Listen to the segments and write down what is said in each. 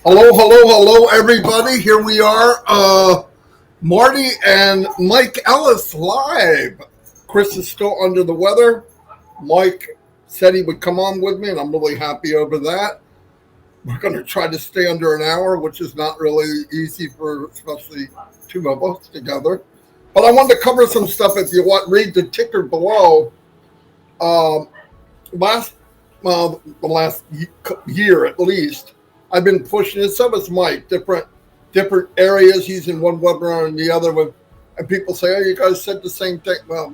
Hello, everybody. Here we are, Marty and Mike Ellis live. Chris is still under the weather. Mike said he would come on with me, and I'm really happy over that. We're going to try to stay under an hour, which is not really easy for especially two of us together. But I wanted to cover some stuff. If you want, read the ticker below. The last year at least, I've been pushing it. So has Mike. Different areas. He's in one webinar and the other one, and people say, "Oh, you guys said the same thing." Well,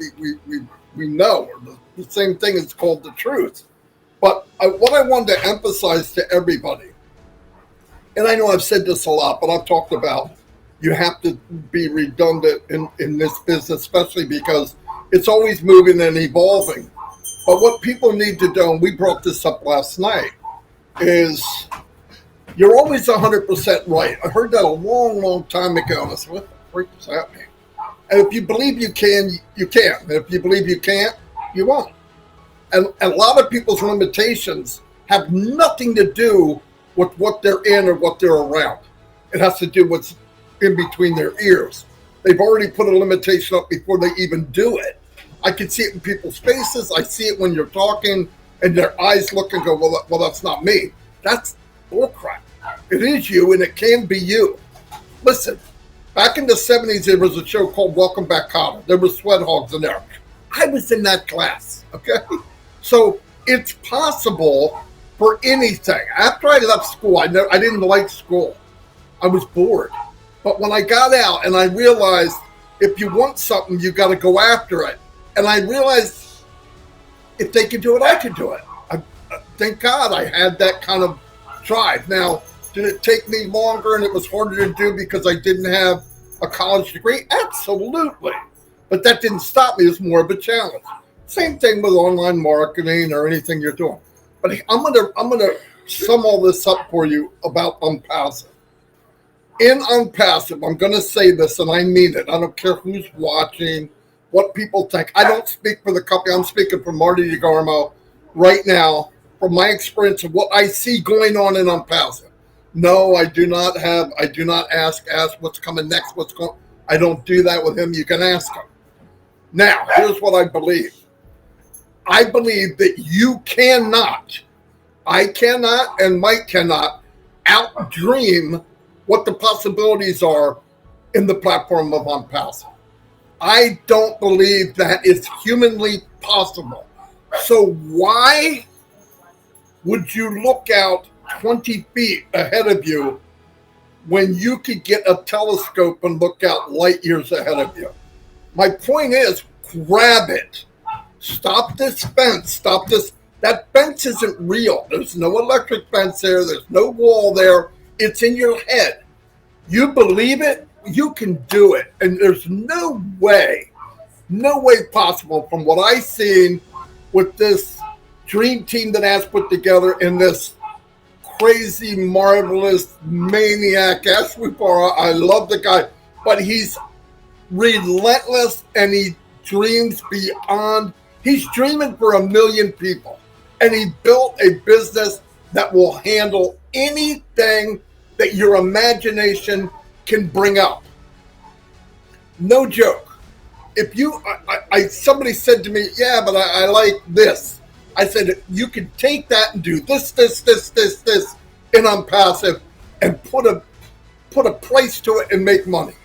we know the same thing is called the truth. But what I wanted to emphasize to everybody, and I know I've said this a lot, but I've talked about you have to be redundant in this business, especially because it's always moving and evolving. But what people need to do, and we brought this up last night, is you're always 100% right. I heard that a long time ago, and I said, what the freak does that mean? And if you believe you can, you can. And if you believe you can't, you won't. And a lot of people's limitations have nothing to do with what they're in or what they're around. It has to do with what's in between their ears. They've already put a limitation up before they even do it. I can see it in people's faces. I see it when you're talking and their eyes look and go, well, that's not me. That's bullcrap. It is you, and it can be you. Listen, back in the 70s, there was a show called Welcome Back, Kotter. There were sweat hogs in there. I was in that class, okay? So it's possible for anything. After I left school, I didn't like school. I was bored. But when I got out and I realized if you want something, you got to go after it. And I realized if they can do it, I can do it. Thank God I had that kind of drive. Now, did it take me longer and it was harder to do because I didn't have a college degree? Absolutely. But that didn't stop me. It was more of a challenge. Same thing with online marketing or anything you're doing. But I'm gonna sum all this up for you about ONPASSIVE. In ONPASSIVE, I'm gonna say this, and I mean it. I don't care who's watching, what people think. I don't speak for the company. I'm speaking for Marty Degarmo right now, from my experience of what I see going on in ONPASSIVE. No, I do not ask what's coming next, I don't do that with him. You can ask him. Now, here's what I believe. I believe that I cannot, and Mike cannot outdream what the possibilities are in the platform of ONPASSIVE. I don't believe that is humanly possible. So why would you look out 20 feet ahead of you when you could get a telescope and look out light years ahead of you? My point is, grab it. Stop this fence. Stop this. That fence isn't real. There's no electric fence there. There's no wall there. It's in your head. You believe it, you can do it. And there's no way possible from what I've seen with this dream team that has put together in this crazy, marvelous maniac, Mufareh. I love the guy, but he's relentless and he dreams beyond. He's dreaming for 1 million people, and he built a business that will handle anything that your imagination can bring up. No joke. If you, somebody said to me, yeah, but I like this. I said, you can take that and do this in ONPASSIVE and put a price to it and make money.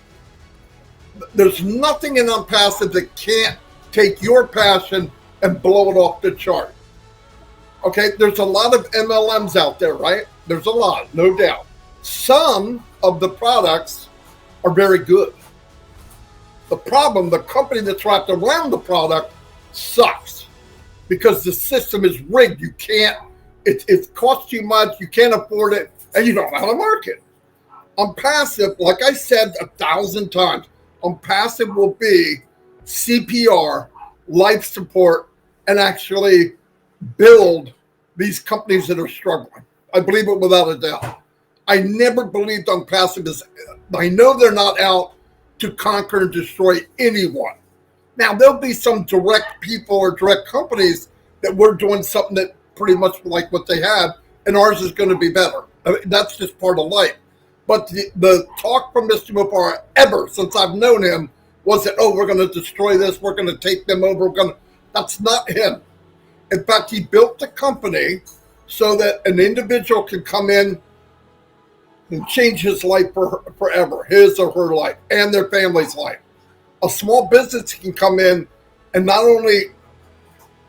There's nothing in ONPASSIVE that can't take your passion and blow it off the chart. Okay, there's a lot of MLMs out there, right? There's a lot, no doubt. Some of the products are very good. The problem, the company that's wrapped around the product sucks because the system is rigged. You can't, it costs too much, you can't afford it, and you don't know how to market. ONPASSIVE, like I said 1,000 times, ONPASSIVE will be CPR, life support, and actually build these companies that are struggling. I believe it without a doubt. I never believed ONPASSIVE is, I know they're not out to conquer and destroy anyone. Now, there'll be some direct people or direct companies that we're doing something that pretty much like what they have, and ours is going to be better. I mean, that's just part of life. But the talk from Mr. Mufareh ever since I've known him was that, oh, we're going to destroy this, we're going to take them over, that's not him. In fact, he built the company so that an individual can come in and change his life forever, his or her life, and their family's life. A small business can come in and not only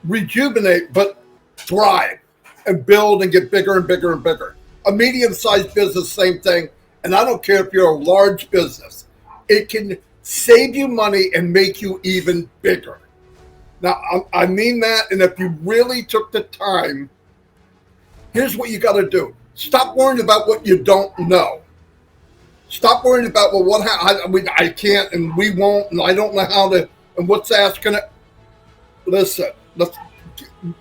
rejuvenate, but thrive and build and get bigger and bigger and bigger. A medium-sized business, same thing. And I don't care if you're a large business. It can save you money and make you even bigger. Now, I mean that, and if you really took the time, here's what you got to do. Stop worrying about what you don't know. Stop worrying about, well, I can't, and we won't, and I don't know how to, and what's asking it. Listen,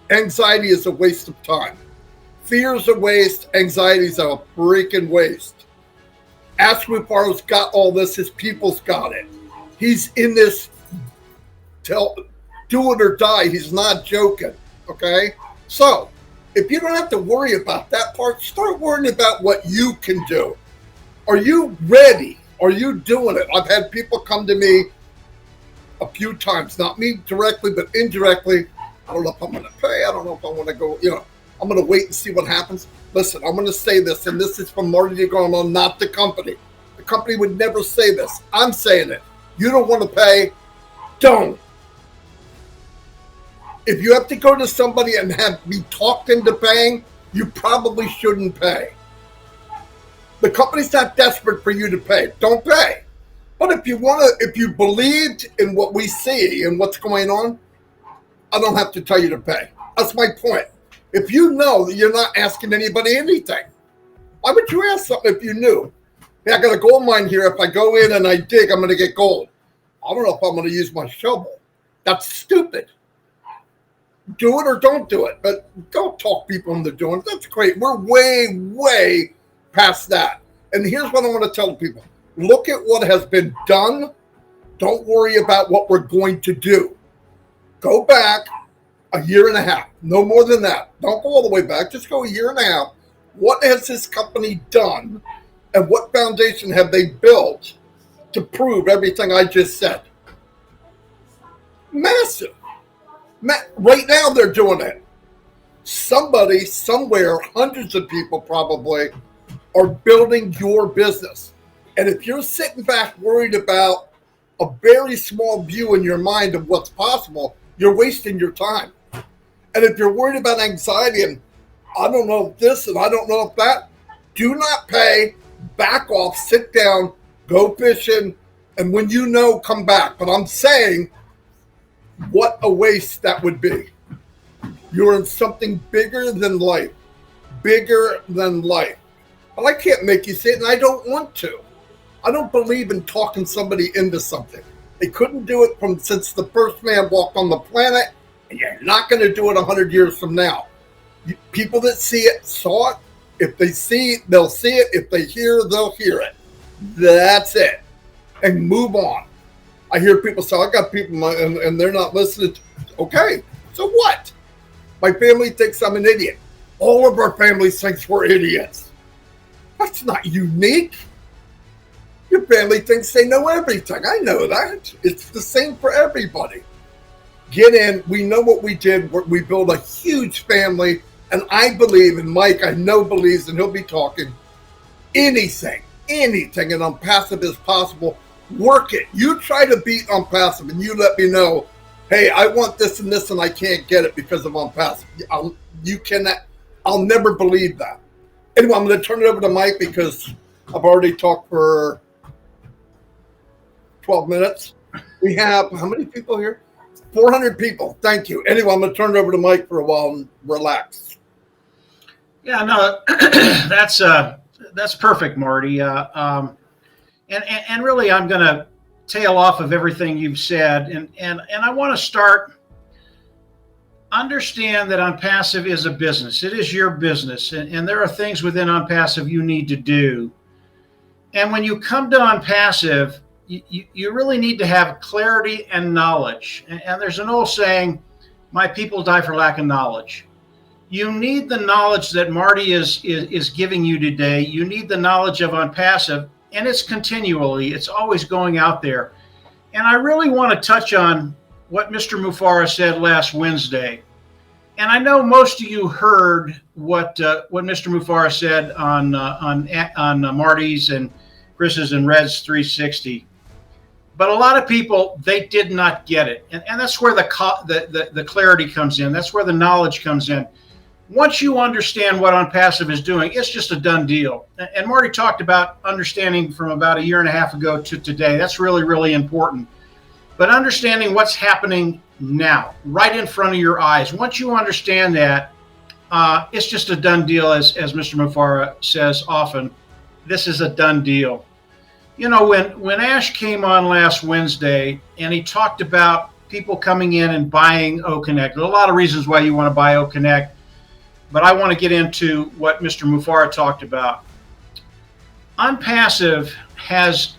anxiety is a waste of time. Fear is a waste. Anxiety is a freaking waste. Ask Mufareh's got all this. His people's got it. He's in this do it or die. He's not joking, okay? So, if you don't have to worry about that part, start worrying about what you can do. Are you ready? Are you doing it? I've had people come to me a few times, not me directly, but indirectly. I don't know if I'm going to pay. I don't know if I want to go, I'm going to wait and see what happens. Listen, I'm going to say this, and this is from Marty Degarmo, not the company. The company would never say this. I'm saying it. You don't want to pay, don't. If you have to go to somebody and be talked into paying, you probably shouldn't pay. The company's not desperate for you to pay. Don't pay. But if you believed in what we see and what's going on, I don't have to tell you to pay. That's my point. If you know that you're not asking anybody anything, why would you ask something if you knew? Hey, I got a gold mine here. If I go in and I dig, I'm going to get gold. I don't know if I'm going to use my shovel. That's stupid. Do it or don't do it, but don't talk people into doing it. That's great. We're way, way past that. And here's what I want to tell people. Look at what has been done. Don't worry about what we're going to do. Go back a year and a half. No more than that. Don't go all the way back. Just go a year and a half. What has this company done, and what foundation have they built to prove everything I just said? Massive. Right now they're doing it. Somebody, somewhere, hundreds of people probably are building your business. And if you're sitting back worried about a very small view in your mind of what's possible, you're wasting your time. And if you're worried about anxiety and I don't know if this and I don't know if that, do not pay, back off, sit down, go fishing, and when you know, come back. But I'm saying, what a waste that would be. You're in something bigger than life. Bigger than life. But I can't make you see it, and I don't want to. I don't believe in talking somebody into something. They couldn't do it since the first man walked on the planet, and you're not going to do it 100 years from now. People that see it saw it. If they see, they'll see it. If they hear, they'll hear it. That's it. And move on. I hear people say, I got people and they're not listening. Okay, so what? My family thinks I'm an idiot. All of our families thinks we're idiots. That's not unique. Your family thinks they know everything. I know that. It's the same for everybody. Get in. We know what we did. We built a huge family. And I believe, and Mike I know believes, and he'll be talking, anything in ONPASSIVE is possible. Work it. You try to beat ONPASSIVE and you let me know, hey, I want this and this and I can't get it because of ONPASSIVE. You cannot. I'll never believe that. Anyway, I'm going to turn it over to Mike because I've already talked for 12 minutes. We have, how many people here? 400 people. Thank you. Anyway, I'm going to turn it over to Mike for a while and relax. Yeah, no, that's perfect, Marty. And really, I'm going to tail off of everything you've said. And I want to start, understand that ONPASSIVE is a business. It is your business. And there are things within ONPASSIVE you need to do. And when you come to ONPASSIVE, you really need to have clarity and knowledge. And there's an old saying, my people die for lack of knowledge. You need the knowledge that Marty is giving you today. You need the knowledge of ONPASSIVE, and it's continually, it's always going out there. And I really want to touch on what Mr. Mufareh said last Wednesday. And I know most of you heard what Mr. Mufareh said on Marty's and Chris's and Red's 360. But a lot of people, they did not get it. And that's where the clarity comes in. That's where the knowledge comes in. Once you understand what ONPASSIVE is doing, it's just a done deal. And Marty talked about understanding from about 1.5 years ago to today. That's really, really important. But understanding what's happening now, right in front of your eyes. Once you understand that, it's just a done deal, as Mr. Mufareh says often. This is a done deal. You know, when Ash came on last Wednesday and he talked about people coming in and buying OConnect, there are a lot of reasons why you want to buy OConnect, but I want to get into what Mr. Mufareh talked about. ONPASSIVE has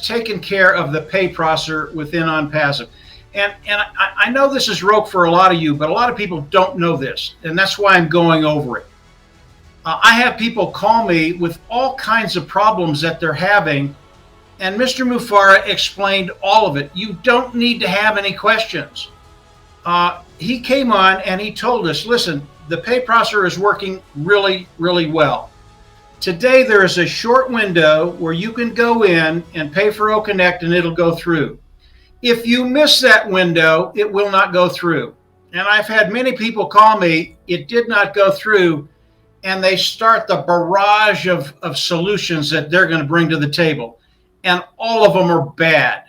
taken care of the pay processor within ONPASSIVE. And I know this is rote for a lot of you, but a lot of people don't know this, and that's why I'm going over it. I have people call me with all kinds of problems that they're having, and Mr. Mufareh explained all of it. You don't need to have any questions. He came on and he told us, listen, the pay processor is working really, really well. Today there is a short window where you can go in and pay for OConnect and it'll go through. If you miss that window, it will not go through. And I've had many people call me, it did not go through, and they start the barrage of solutions that they're going to bring to the table. And all of them are bad.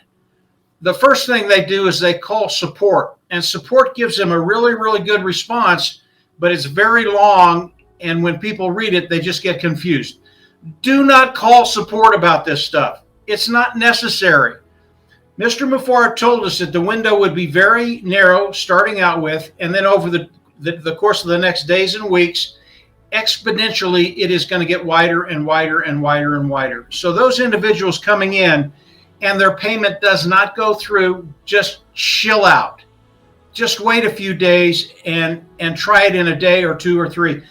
The first thing they do is they call support, and support gives them a really, really good response, but it's very long, and when people read it, they just get confused. Do not call support about this stuff. It's not necessary. Mr. Mufareh told us that the window would be very narrow starting out with, and then over the course of the next days and weeks, exponentially, it is going to get wider and wider and wider and wider. So those individuals coming in and their payment does not go through, just chill out. Just wait a few days and try it in a day or 2 or 3.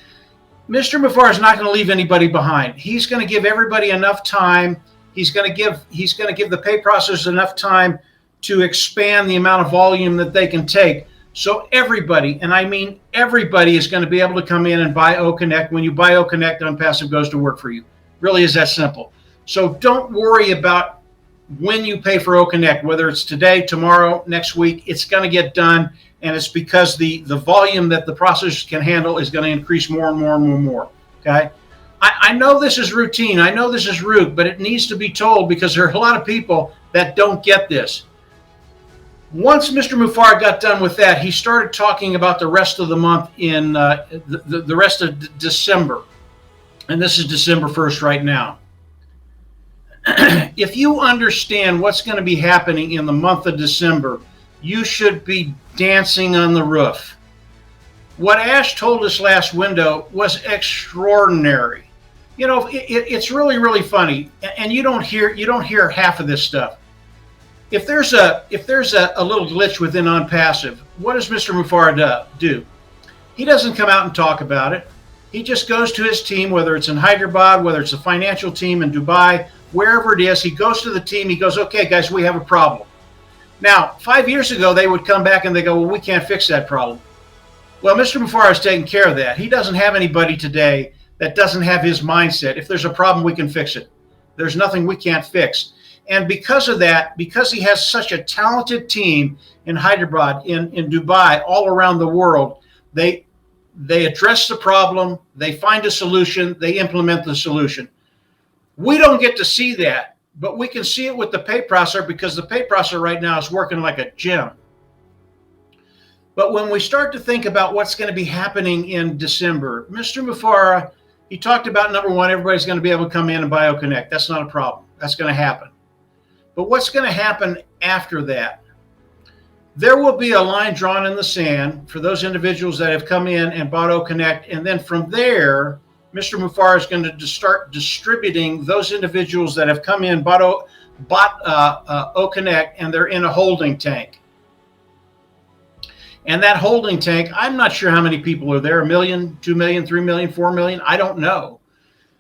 Mr. Mufareh is not going to leave anybody behind. He's going to give everybody enough time. He's going to give the pay processors enough time to expand the amount of volume that they can take. So everybody, and I mean everybody, is going to be able to come in and buy OConnect. When you buy OConnect, ONPASSIVE goes to work for you. Really is that simple. So don't worry about when you pay for OConnect, whether it's today, tomorrow, next week. It's going to get done, and it's because the volume that the processors can handle is going to increase more and more and more and more. Okay? I know this is routine. I know this is rude, but it needs to be told because there are a lot of people that don't get this. Once Mr. Mufareh got done with that, he started talking about the rest of the month in the rest of December. And this is December 1st right now. If you understand what's going to be happening in the month of December, you should be dancing on the roof. What Ash told us last window was extraordinary. You know, it's really, really funny, and you don't hear half of this stuff. If there's a little glitch within ONPASSIVE, what does Mr. Mufareh do? He doesn't come out and talk about it. He just goes to his team, whether it's in Hyderabad, whether it's a financial team in Dubai, wherever it is. He goes to the team. He goes, okay, guys, we have a problem. Now, 5 years ago, they would come back and they go, well, we can't fix that problem. Well, Mr. Mufareh is taking care of that. He doesn't have anybody today that doesn't have his mindset. If there's a problem, we can fix it. There's nothing we can't fix. And because of that, because he has such a talented team in Hyderabad, in Dubai, all around the world, they address the problem, they find a solution, they implement the solution. We don't get to see that, but we can see it with the pay processor because the pay processor right now is working like a gem. But when we start to think about what's going to be happening in December, Mr. Mufareh, he talked about, number one, everybody's going to be able to come in and buy OConnect. That's not a problem. That's going to happen. But what's going to happen after that? There will be a line drawn in the sand for those individuals that have come in and bought OConnect. And then from there, Mr. Mufareh is going to start distributing those individuals that have come in, bought OConnect, and they're in a holding tank. And that holding tank, I'm not sure how many people are there, 1 million, 2 million, 3 million, 4 million, I don't know.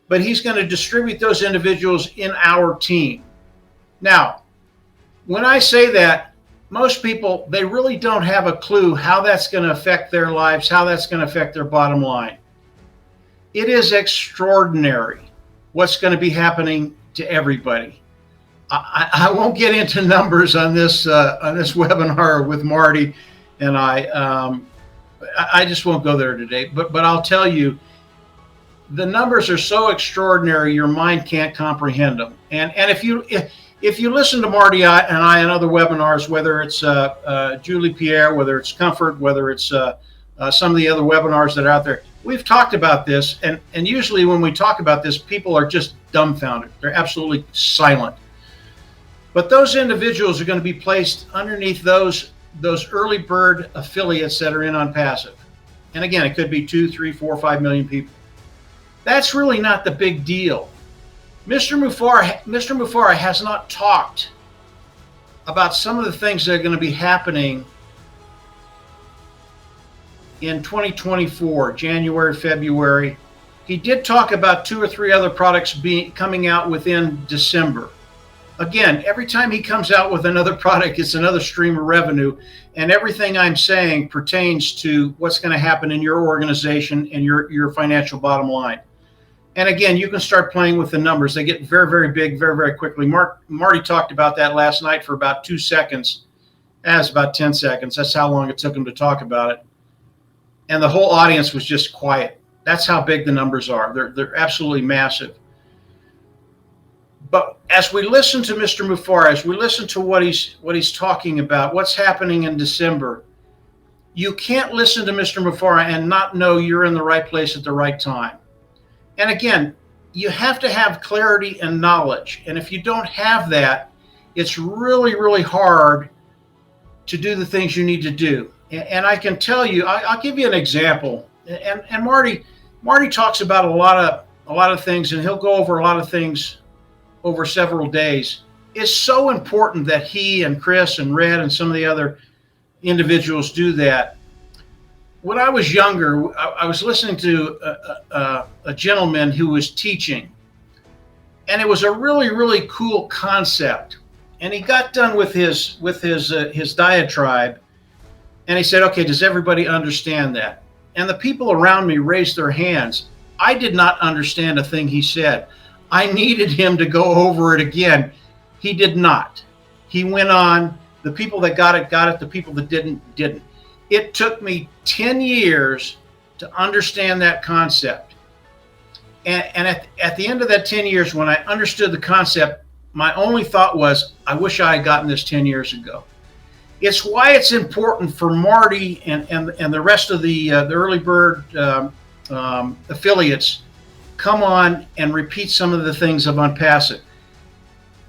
But he's going to distribute those individuals in our team. Now, when I say that, most people, they really don't have a clue how that's going to affect their lives, how that's going to affect their bottom line. It is extraordinary what's going to be happening to everybody. I won't get into numbers on this webinar with Marty, and I just won't go there today. But I'll tell you, the numbers are so extraordinary, your mind can't comprehend them. And if you listen to Marty and I in other webinars, whether it's Julie Pierre, whether it's Comfort, whether it's some of the other webinars that are out there, we've talked about this. And usually when we talk about this, people are just dumbfounded. They're absolutely silent. But those individuals are going to be placed underneath those early bird affiliates that are in ONPASSIVE. And again, it could be 2, 3, 4, 5 million people. That's really not the big deal. Mr. Mufareh has not talked about some of the things that are going to be happening in 2024, January, February. He did talk about 2 or 3 other products coming out within December. Again, every time he comes out with another product, it's another stream of revenue. And everything I'm saying pertains to what's going to happen in your organization and your financial bottom line. And again, you can start playing with the numbers. They get very, very big, very, very quickly. Marty talked about that last night for about 2 seconds. That's about 10 seconds. That's how long it took him to talk about it. And the whole audience was just quiet. That's how big the numbers are. They're absolutely massive. But as we listen to Mr. Mufareh, as we listen to what he's talking about, what's happening in December, you can't listen to Mr. Mufareh and not know you're in the right place at the right time. And again, you have to have clarity and knowledge. And if you don't have that, it's really, really hard to do the things you need to do. And I can tell you, I'll give you an example. And Marty talks about a lot of things, and he'll go over a lot of things over several days. It's so important that he and Chris and Red and some of the other individuals do that. When I was younger, I was listening to a gentleman who was teaching, and it was a really, really cool concept. And he got done with his diatribe, and he said, "Okay, does everybody understand that?" And the people around me raised their hands. I did not understand a thing he said. I needed him to go over it again. He did not. He went on. The people that got it, got it. The people that didn't. It took me 10 years to understand that concept. And at the end of that 10 years, when I understood the concept, my only thought was, I wish I had gotten this 10 years ago. It's why it's important for Marty and the rest of the early bird affiliates come on and repeat some of the things of ONPASSIVE.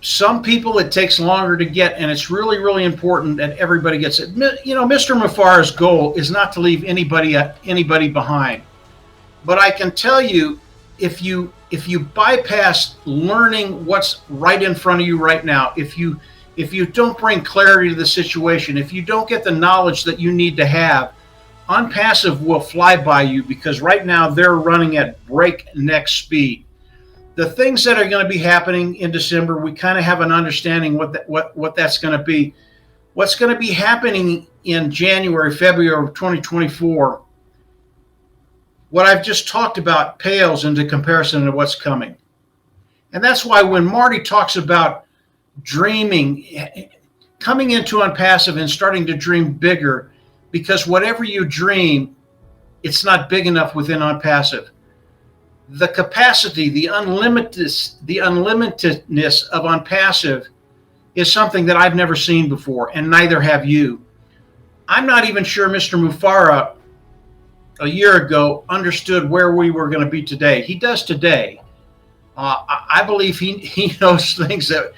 Some people it takes longer to get, and it's really, really important that everybody gets it. You know, Mr. Mufareh's goal is not to leave anybody behind. But I can tell you, if you bypass learning what's right in front of you right now, if you don't bring clarity to the situation, if you don't get the knowledge that you need to have, ONPASSIVE will fly by you, because right now they're running at breakneck speed. The things that are going to be happening in December, we kind of have an understanding what that's going to be. What's going to be happening in January, February of 2024, what I've just talked about pales into comparison to what's coming. And that's why when Marty talks about dreaming, coming into ONPASSIVE and starting to dream bigger, because whatever you dream, it's not big enough within ONPASSIVE. The capacity, the unlimitedness of ONPASSIVE is something that I've never seen before, and neither have you. I'm not even sure Mr. Mufareh a year ago understood where we were going to be today. He does today. I believe he knows things that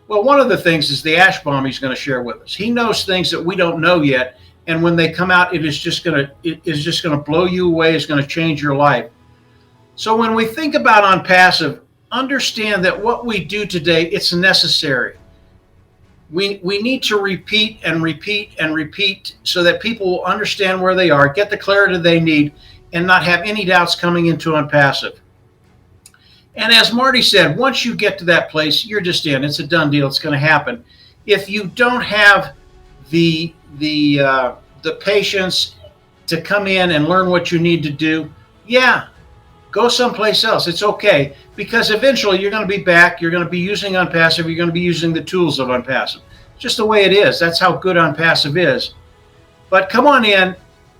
well, one of the things is the ash bomb he's going to share with us. He knows things that we don't know yet, and when they come out, it is just going to blow you away. It's going to change your life. So when we think about ONPASSIVE, understand that what we do today, it's necessary. we need to repeat and repeat and repeat so that people will understand where they are, get the clarity they need, and not have any doubts coming into ONPASSIVE. And as Marty said, once you get to that place, you're just in. It's a done deal. It's going to happen. If you don't have the patience to come in and learn what you need to do, yeah, go someplace else. It's okay, because eventually you're going to be back. You're going to be using ONPASSIVE. You're going to be using the tools of ONPASSIVE. Just the way it is. That's how good ONPASSIVE is. But come on in.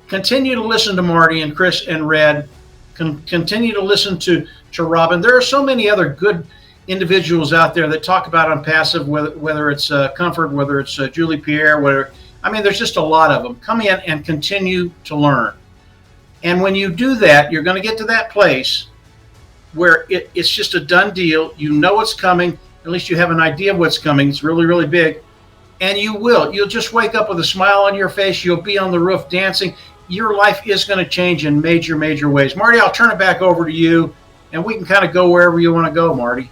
Continue to listen to Marty and Chris and Red. Continue to listen to Robin. There are so many other good individuals out there that talk about ONPASSIVE, whether it's Comfort, whether it's Julie Pierre, there's just a lot of them. Come in and continue to learn. And when you do that, you're going to get to that place where it's just a done deal. You know what's coming. At least you have an idea of what's coming. It's really, really big. And you'll just wake up with a smile on your face. You'll be on the roof dancing. Your life is going to change in major, major ways. Marty, I'll turn it back over to you, and we can kind of go wherever you want to go, Marty.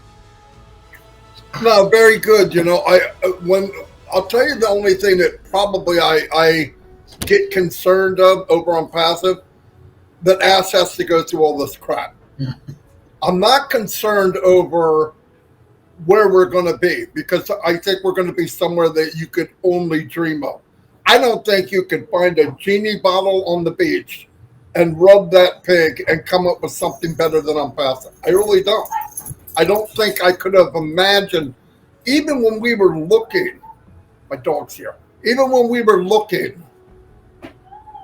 No, very good. I'll tell you the only thing that probably I get concerned of over ONPASSIVE, that ass has to go through all this crap. I'm not concerned over where we're going to be, because I think we're going to be somewhere that you could only dream of. I don't think you could find a genie bottle on the beach and rub that pig and come up with something better than ONPASSIVE. I really don't. I don't think I could have imagined, even when we were looking, my dog's here, even when we were looking,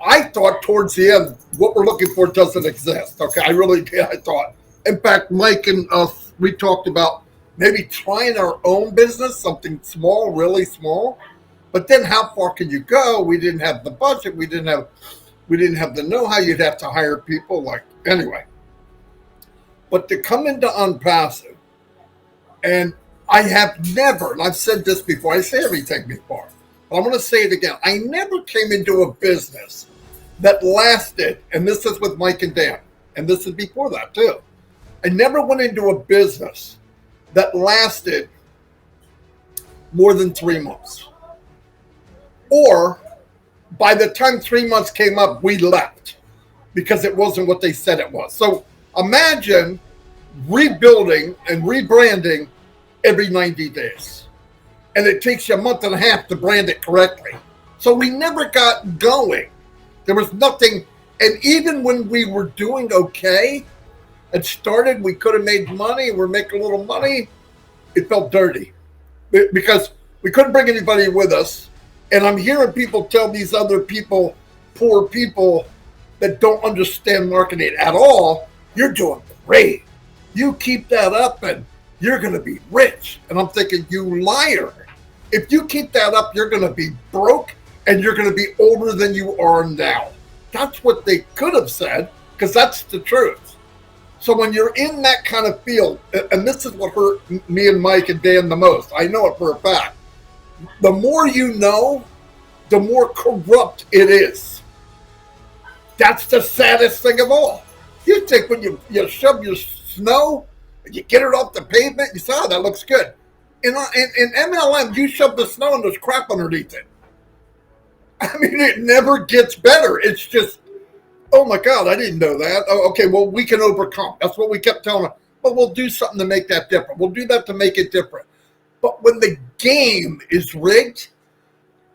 I thought towards the end, what we're looking for doesn't exist. Okay, I really did. I thought. In fact, Mike and us, we talked about maybe trying our own business, something small, really small. But then how far can you go? We didn't have the budget. We didn't have the know-how. You'd have to hire people. Anyway. But to come into ONPASSIVE, and I have never, and I've said this before, I say everything before, but I'm going to say it again. I never came into a business that lasted, and this is with Mike and Dan, and this is before that too. I never went into a business that lasted more than 3 months. Or by the time 3 months came up, we left because it wasn't what they said it was. So imagine rebuilding and rebranding every 90 days. And it takes you a month and a half to brand it correctly. So we never got going. There was nothing. And even when we were doing okay and started, we could have made money. We're making a little money. It felt dirty because we couldn't bring anybody with us. And I'm hearing people tell these other people, poor people that don't understand marketing at all, you're doing great. You keep that up and you're going to be rich. And I'm thinking, you liar. If you keep that up, you're going to be broke and you're going to be older than you are now. That's what they could have said, because that's the truth. So when you're in that kind of field, and this is what hurt me and Mike and Dan the most, I know it for a fact. The more you know, the more corrupt it is. That's the saddest thing of all. You think when you shove your snow, you get it off the pavement, you say, oh, that looks good. In MLM, you shove the snow and there's crap underneath it. I mean, it never gets better. It's just, oh my God, I didn't know that. Oh, okay, well, we can overcome. That's what we kept telling them. But we'll do something to make that different. We'll do that to make it different. But when the game is rigged,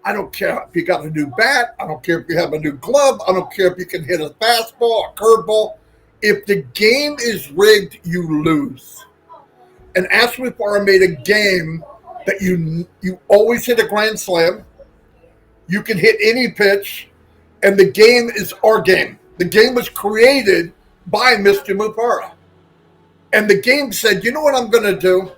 I don't care if you got a new bat. I don't care if you have a new glove. I don't care if you can hit a fastball, a curveball. If the game is rigged, you lose. And Ashley Farr made a game that you always hit a grand slam. You can hit any pitch. And the game is our game. The game was created by Mr. Mufareh. And the game said, you know what I'm going to do?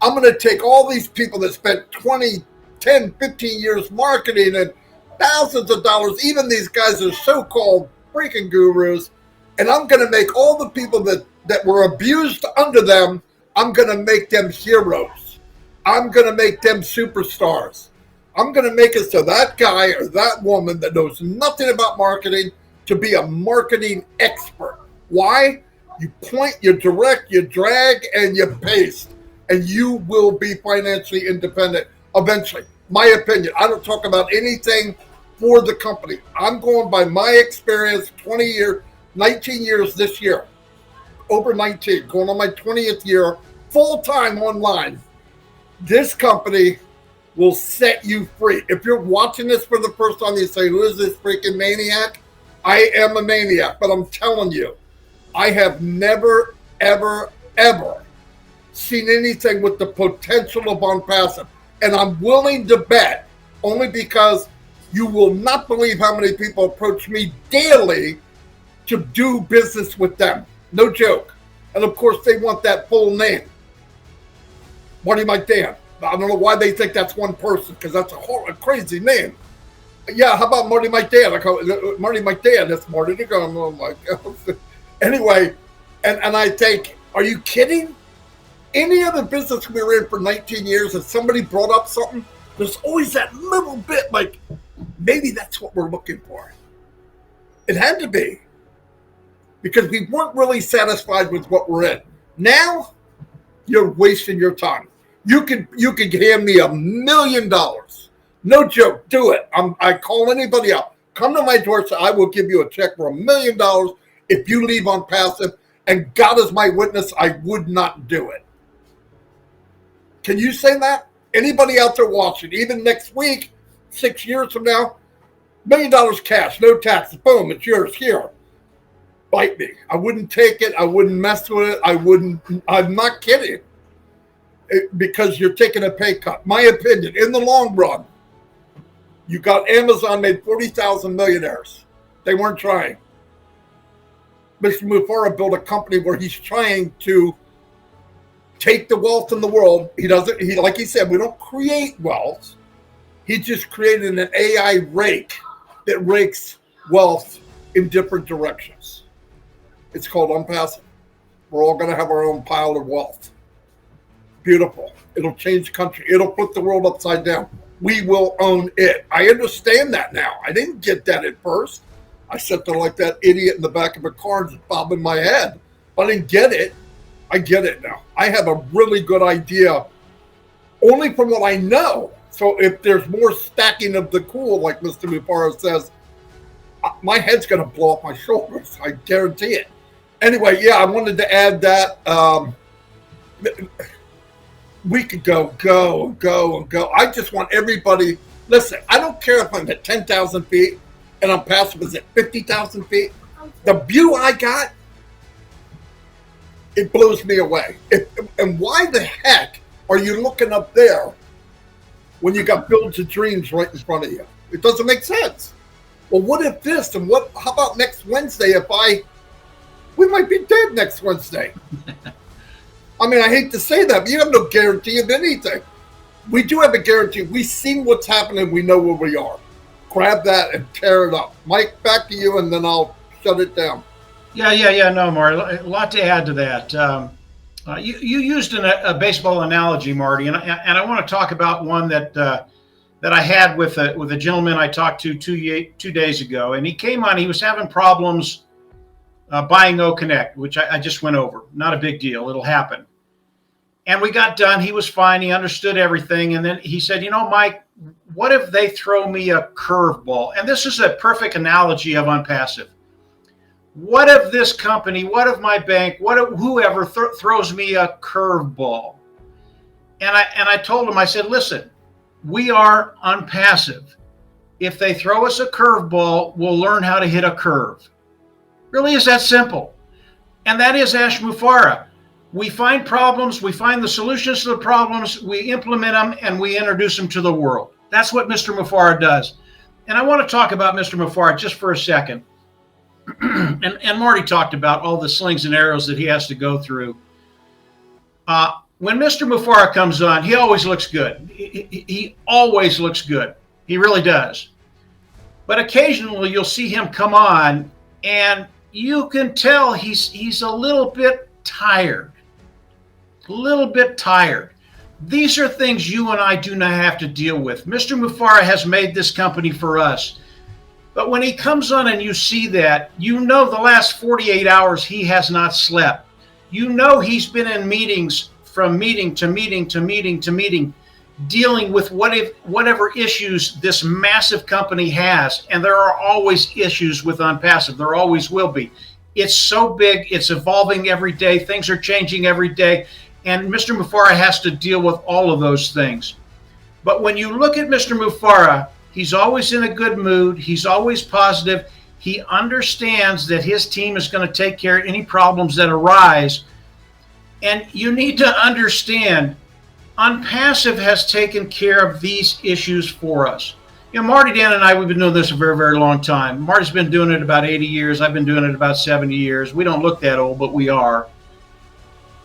I'm going to take all these people that spent 20, 10, 15 years marketing and thousands of dollars, even these guys are so-called freaking gurus, and I'm going to make all the people that were abused under them, I'm going to make them heroes. I'm going to make them superstars. I'm going to make it so that guy or that woman that knows nothing about marketing to be a marketing expert. Why? You point, you direct, you drag, and you paste. And you will be financially independent eventually. My opinion. I don't talk about anything for the company. I'm going by my experience, 20 years, 19 years this year, over 19, going on my 20th year, full-time online. This company will set you free. If you're watching this for the first time, you say, who is this freaking maniac? I am a maniac, but I'm telling you, I have never, ever, ever seen anything with the potential of ONPASSIVE. And I'm willing to bet, only because you will not believe how many people approach me daily to do business with them. No joke. And of course, they want that full name. Marty Mike Dan. I don't know why they think that's one person, because that's a crazy name. Yeah, how about Marty Mike Dan? I call it Marty Mike Dan. That's Marty Degarmo. I'm like, anyway, and I think, are you kidding? Any other business we were in for 19 years, if somebody brought up something, there's always that little bit like, maybe that's what we're looking for. It had to be, because we weren't really satisfied with what we're in. Now, you're wasting your time. You could hand me $1 million. No joke. Do it. I call anybody out. Come to my door. I will give you a check for $1 million if you leave ONPASSIVE. And God is my witness, I would not do it. Can you say that? Anybody out there watching, even next week, 6 years from now, $1 million cash, no taxes. Boom, it's yours here. Bite me. I wouldn't take it. I wouldn't mess with it. I'm not kidding. Because you're taking a pay cut. My opinion, in the long run, you got Amazon made 40,000 millionaires. They weren't trying. Mr. Mufareh built a company where he's trying to take the wealth in the world. Like he said, we don't create wealth. He just created an AI rake that rakes wealth in different directions. It's called ONPASSIVE. We're all going to have our own pile of wealth. Beautiful. It'll change the country. It'll put the world upside down. We will own it. I understand that now. I didn't get that at first. I sat there like that idiot in the back of a car just bobbing my head. But I didn't get it. I get it now. I have a really good idea only from what I know. So if there's more stacking of the cool, like Mr. Mufareh says, my head's going to blow off my shoulders. I guarantee it. Anyway, yeah, I wanted to add that. We could go. I just want everybody, listen, I don't care if I'm at 10,000 feet and ONPASSIVE is at 50,000 feet. The view I got, it blows me away. And why the heck are you looking up there when you got Builds of Dreams right in front of you? It doesn't make sense. Well, what if this, and how about next Wednesday we might be dead next Wednesday. I mean, I hate to say that, but you have no guarantee of anything. We do have a guarantee. We've seen what's happening. We know where we are. Grab that and tear it up. Mike, back to you, and then I'll shut it down. Yeah. No, Marty, a lot to add to that. You used a baseball analogy, Marty, and I want to talk about one that I had with a gentleman I talked to 2 days ago, and he came on. He was having problems buying OConnect, which I just went over. Not a big deal. It'll happen. And we got done. He was fine. He understood everything. And then he said, Mike, what if they throw me a curveball? And this is a perfect analogy of ONPASSIVE. What if this company, what if my bank, what if whoever throws me a curveball? And I told him, I said, listen, we are ONPASSIVE. If they throw us a curveball, we'll learn how to hit a curve. Really is that simple. And that is Ash Mufareh. We find problems, we find the solutions to the problems, we implement them, and we introduce them to the world. That's what Mr. Mufareh does. And I want to talk about Mr. Mufareh just for a second. and Marty talked about all the slings and arrows that he has to go through. When Mr. Mufareh comes on, he always looks good. He always looks good. He really does. But occasionally you'll see him come on and you can tell he's a little bit tired. A little bit tired. These are things you and I do not have to deal with. Mr. Mufareh has made this company for us. But when he comes on and you see that, the last 48 hours he has not slept. He's been in meetings from meeting to meeting to meeting to meeting. dealing with whatever issues this massive company has. And there are always issues with ONPASSIVE. There always will be. It's so big. It's evolving every day. Things are changing every day. And Mr. Mufareh has to deal with all of those things. But when you look at Mr. Mufareh, he's always in a good mood. He's always positive. He understands that his team is going to take care of any problems that arise. And you need to understand, ONPASSIVE has taken care of these issues for us. You know, Marty, Dan, and I, we've been doing this a very, very long time. Marty's been doing it about 80 years. I've been doing it about 70 years. We don't look that old, but we are.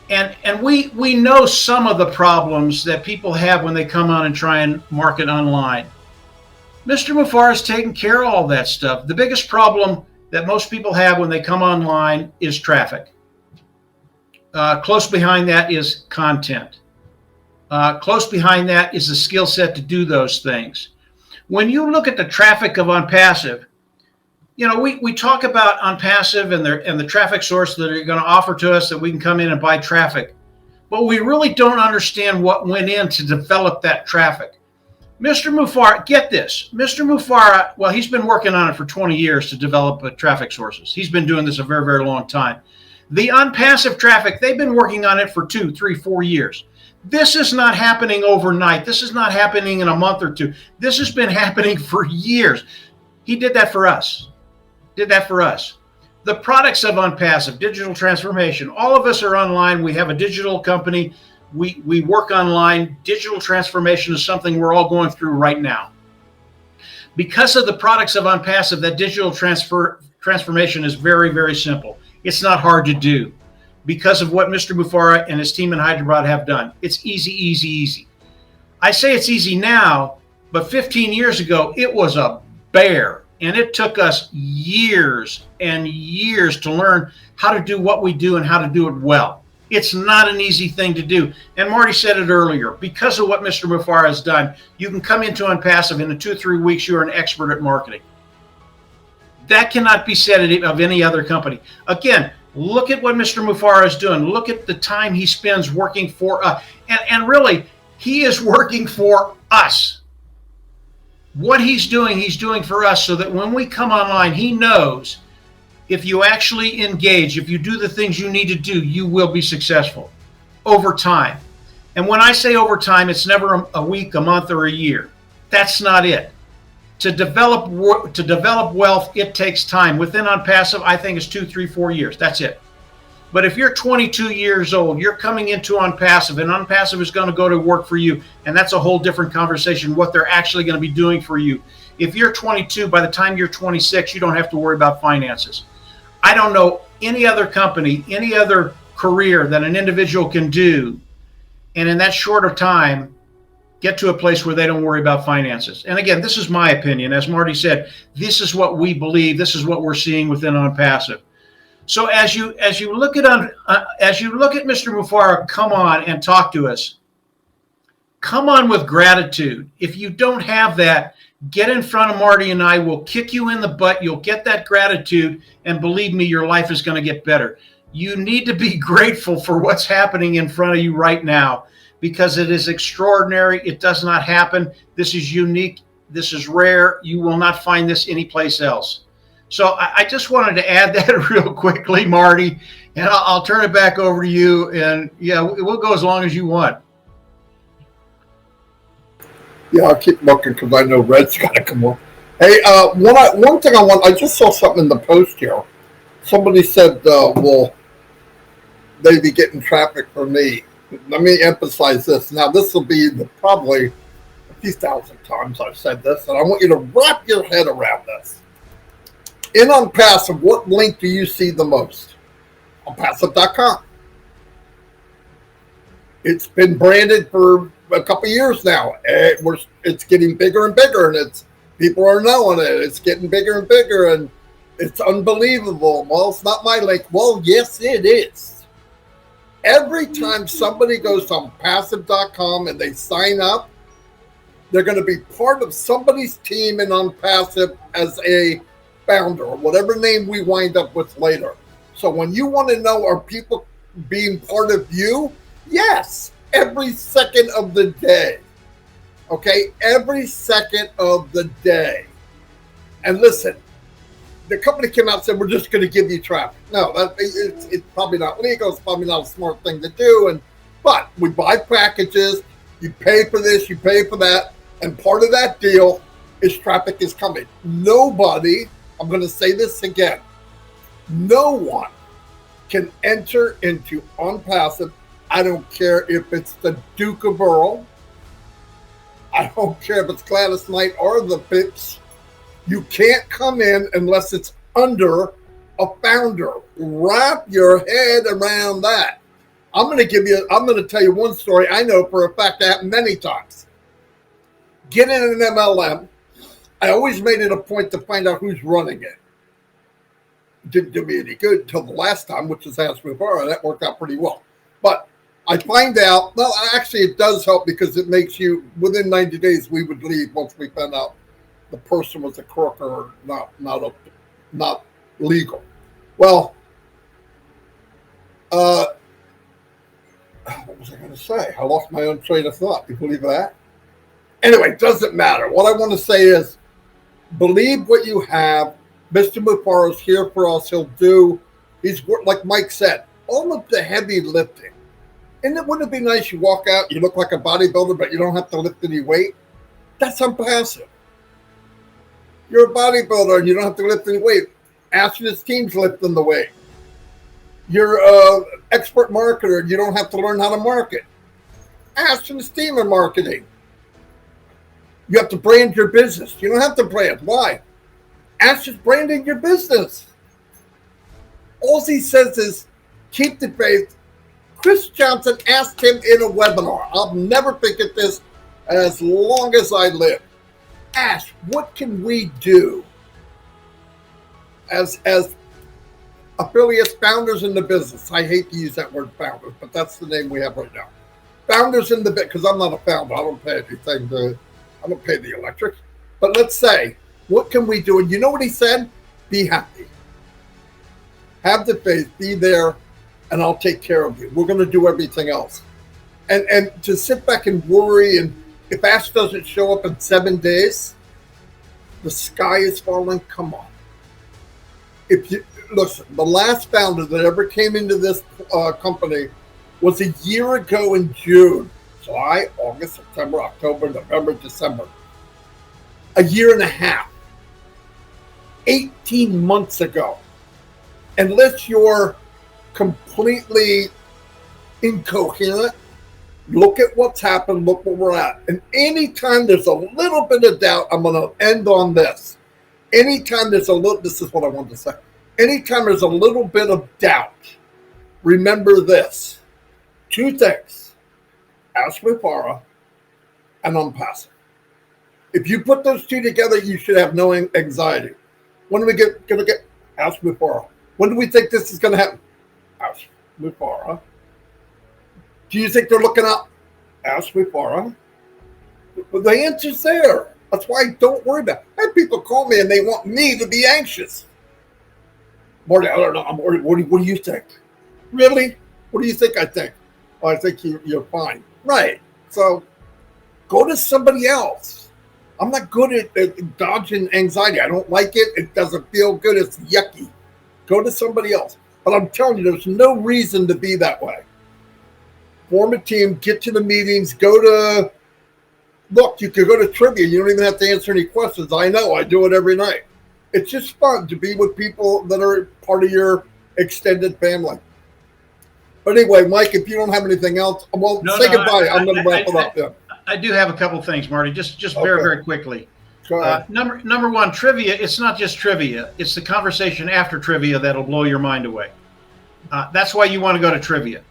And we know some of the problems that people have when they come on and try and market online. Mr. Mufareh has taken care of all that stuff. The biggest problem that most people have when they come online is traffic. Close behind that is content. Close behind that is the skill set to do those things. When you look at the traffic of ONPASSIVE, you know, we talk about ONPASSIVE and the traffic source that are going to offer to us that we can come in and buy traffic. But we really don't understand what went in to develop that traffic. Mr. Mufareh, get this. Mr. Mufareh, well, he's been working on it for 20 years to develop traffic sources. He's been doing this a very, very long time. The ONPASSIVE traffic, they've been working on it for 2, 3, 4 years. This is not happening overnight. This is not happening in a month or two. This has been happening for years. He did that for us. The products of ONPASSIVE, digital transformation, all of us are online. We have a digital company. We work online. Digital transformation is something we're all going through right now. Because of the products of ONPASSIVE, that digital transformation is very, very simple. It's not hard to do because of what Mr. Mufareh and his team in Hyderabad have done. It's easy, easy, easy. I say it's easy now, but 15 years ago, it was a bear. And it took us years and years to learn how to do what we do and how to do it well. It's not an easy thing to do. And Marty said it earlier, because of what Mr. Mufareh has done, you can come into ONPASSIVE in 2 or 3 weeks, you're an expert at marketing. That cannot be said of any other company. Again, look at what Mr. Mufareh is doing. Look at the time he spends working for us. And really, he is working for us. What he's doing for us so that when we come online, he knows if you actually engage, if you do the things you need to do, you will be successful over time. And when I say over time, it's never a week, a month, or a year. That's not it. To develop wealth, it takes time. Within ONPASSIVE, I think it's 2, 3, 4 years. That's it. But if you're 22 years old, you're coming into ONPASSIVE, and ONPASSIVE is going to go to work for you, and that's a whole different conversation, what they're actually going to be doing for you. If you're 22, by the time you're 26, you don't have to worry about finances. I don't know any other company, any other career that an individual can do, and in that short of time, get to a place where they don't worry about finances. And again, this is my opinion. As Marty said, this is what we believe. This is what we're seeing within ONPASSIVE. So as you look at Mr. Mufareh come on and talk to us, come on with gratitude. If you don't have that, get in front of Marty and I. We'll kick you in the butt. You'll get that gratitude, and believe me, your life is going to get better. You need to be grateful for what's happening in front of you right now, because it is extraordinary. It does not happen. This is unique. This is rare. You will not find this anyplace else. So I just wanted to add that real quickly, Marty, and I'll turn it back over to you. And yeah, we'll go as long as you want. Yeah, I'll keep looking because I know Red's got to come on. Hey, one thing I just saw something in the post here. Somebody said, well, they'd be getting traffic from me. Let me emphasize this. Now, this will be probably a few thousand times I've said this, and I want you to wrap your head around this. In ONPASSIVE, what link do you see the most? ONPASSIVE.com. It's been branded for a couple of years now. It's getting bigger and bigger, and people are knowing it. It's getting bigger and bigger, and it's unbelievable. Well, it's not my link. Well, yes, it is. Every time somebody goes to ONPASSIVE.com and they sign up, they're going to be part of somebody's team in ONPASSIVE as a founder, or whatever name we wind up with later. So when you want to know, are people being part of you? Yes, every second of the day. okay? Every second of the day. And listen, the company came out and said, we're just going to give you traffic. No, it's probably not legal. It's probably not a smart thing to do. But we buy packages. You pay for this, you pay for that. And part of that deal is traffic is coming. Nobody, I'm going to say this again, no one can enter into ONPASSIVE. I don't care if it's the Duke of Earl. I don't care if it's Gladys Knight or the Pips. You can't come in unless it's under a founder. Wrap your head around that. I'm going to tell you one story I know for a fact that happened many times. Get in an MLM. I always made it a point to find out who's running it. Didn't do me any good until the last time, which was Ask Mufareh. That worked out pretty well. But I find out, well, actually it does help because it makes you, within 90 days, we would leave once we found out the person was a crook or not legal. Well, what was I going to say? I lost my own train of thought. Do you believe that? Anyway, it doesn't matter. What I want to say is, believe what you have. Mr. Mufareh is here for us. He's, like Mike said, all of the heavy lifting. And wouldn't it be nice you walk out, you look like a bodybuilder, but you don't have to lift any weight? That's ONPASSIVE. You're a bodybuilder and you don't have to lift any weight. Ashton's team's lifting the weight. You're an expert marketer and you don't have to learn how to market. Ashton's team are marketing. You have to brand your business. You don't have to brand. Why? Ashton's branding your business. All he says is, keep the faith. Chris Johnson asked him in a webinar. I'll never forget this as long as I live. Ash, what can we do as affiliates, founders in the business? I hate to use that word founders, but that's the name we have right now. Founders in the bit, because I'm not a founder. I don't pay anything. I don't pay the electric. But let's say, what can we do? And you know what he said? Be happy. Have the faith. Be there. And I'll take care of you. We're going to do everything else. And to sit back and worry, and if Ash doesn't show up in 7 days, the sky is falling. Come on. If you listen, the last founder that ever came into this company was a year ago in June, July, August, September, October, November, December. A year and a half. 18 months ago. Unless you're completely incoherent, look at what's happened, look where we're at. And anytime there's a little bit of doubt, I'm going to end on this. Anytime there's a little, this is what I wanted to say. Anytime there's a little bit of doubt, remember this. 2 things. Ask Mufareh and ONPASSIVE. If you put those 2 together, you should have no anxiety. When are we going to get Ask Mufareh? When do we think this is going to happen? Ask Mufareh. Do you think they're looking up? Ask Mufareh. Well, the answer's there. That's why I don't worry about it. I have people call me and they want me to be anxious. Marty, I don't know. I'm worried. What do you think? Really? What do you think I think? Oh, I think you're fine. Right. So go to somebody else. I'm not good at dodging anxiety. I don't like it. It doesn't feel good. It's yucky. Go to somebody else. But I'm telling you, there's no reason to be that way. Form a team, get to the meetings, look, you could go to trivia. You don't even have to answer any questions. I know, I do it every night. It's just fun to be with people that are part of your extended family. But anyway, Mike, if you don't have anything else, say goodbye. I'm going to wrap it up then. I do have a couple things, Marty, just very, very quickly. Number one, trivia, it's not just trivia. It's the conversation after trivia that'll blow your mind away. That's why you want to go to trivia.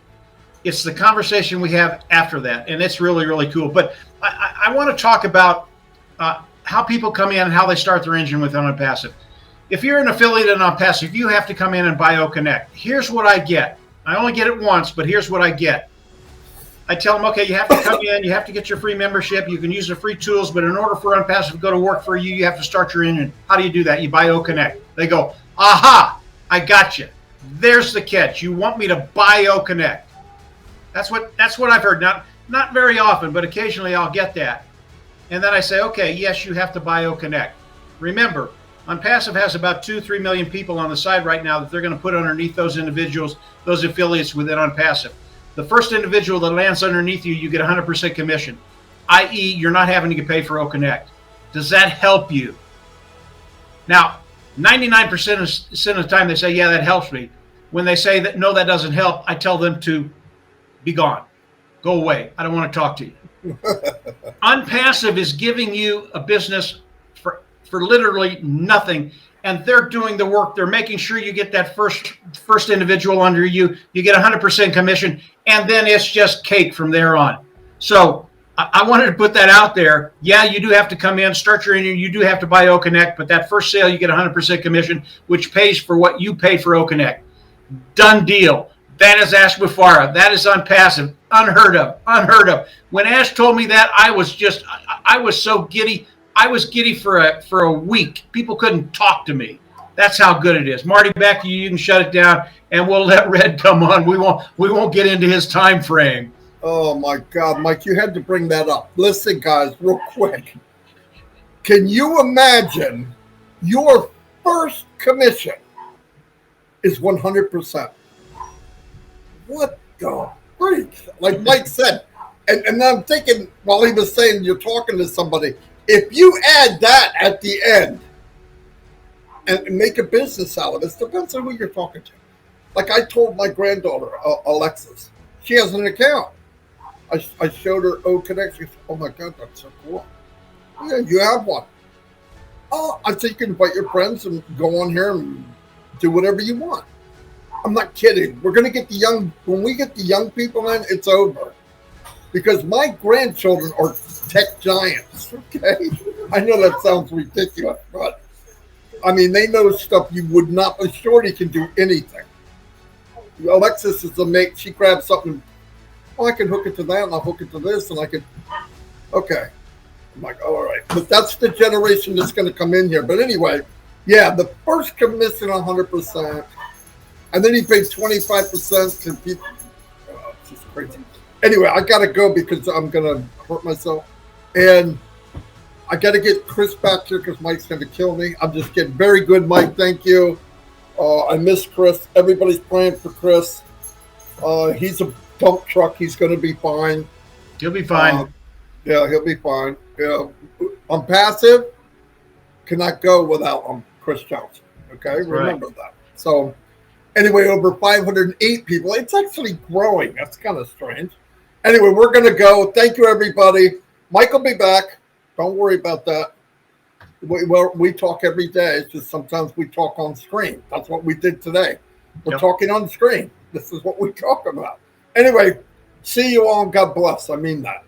It's the conversation we have after that, and it's really, really cool. But I want to talk about how people come in and how they start their engine with ONPASSIVE. If you're an affiliate in ONPASSIVE, you have to come in and buy OConnect. Here's what I get. I only get it once, but here's what I get. I tell them, okay, you have to come in, you have to get your free membership, you can use the free tools, but in order for ONPASSIVE to go to work for you, you have to start your engine. How do you do that? You buy OConnect. They go, aha, I got you. There's the catch. You want me to buy OConnect. That's what I've heard. Not very often, but occasionally I'll get that. And then I say, okay, yes, you have to buy OConnect. Remember, ONPASSIVE has about 2-3 million people on the side right now that they're going to put underneath those individuals, those affiliates within ONPASSIVE. The first individual that lands underneath you, you get 100% commission, i.e. you're not having to get paid for OConnect. Does that help you? Now, 99% of the time they say, yeah, that helps me. When they say that, no, that doesn't help, I tell them to be gone. Go away. I don't want to talk to you. ONPASSIVE is giving you a business for literally nothing, and they're doing the work. They're making sure you get that first individual under you. You get 100% commission, and then it's just cake from there on. So I wanted to put that out there. Yeah, you do have to come in, start your engine. You do have to buy OConnect, but that first sale, you get 100% commission, which pays for what you pay for OConnect. Done deal. That is Ash Mufareh. That is ONPASSIVE. Unheard of. Unheard of. When Ash told me that, I was so giddy. I was giddy for a week. People couldn't talk to me. That's how good it is. Marty, back to you. You can shut it down, and we'll let Red come on. We won't get into his time frame. Oh my God, Mike, you had to bring that up. Listen, guys, real quick. Can you imagine your first commission is 100%? What the freak? Like Mike said, and I'm thinking while he was saying you're talking to somebody, if you add that at the end and make a business out of it, it depends on who you're talking to. Like I told my granddaughter, Alexis, she has an account. I showed her OConnect. She said, oh my God, that's so cool. Yeah, you have one. Oh, I think you can invite your friends and go on here and do whatever you want. I'm not kidding. We're going to get when we get the young people in, it's over. Because my grandchildren are tech giants, okay? I know that sounds ridiculous, but I mean, they know stuff you would not, but Shorty can do anything. Alexis is a mate. She grabs something. Oh, I can hook it to that, and I'll hook it to this, and I can, okay. I'm like, all right. But that's the generation that's going to come in here. But anyway, yeah, the first commission 100%, and then he paid 25% to people. Oh, it's just crazy. Anyway, I got to go because I'm going to hurt myself. And I got to get Chris back here because Mike's going to kill me. I'm just kidding. Very good, Mike. Thank you. I miss Chris. Everybody's praying for Chris. He's a dump truck. He's going to be fine. He'll be fine. Yeah, he'll be fine. Yeah. ONPASSIVE cannot go without Chris Johnson. Okay, remember that. So anyway, over 508 people. It's actually growing. That's kind of strange. Anyway, we're going to go. Thank you, everybody. Mike will be back. Don't worry about that. We talk every day. It's just sometimes we talk on screen. That's what we did today. We're talking on screen. This is what we talk about. Anyway, see you all. God bless. I mean that.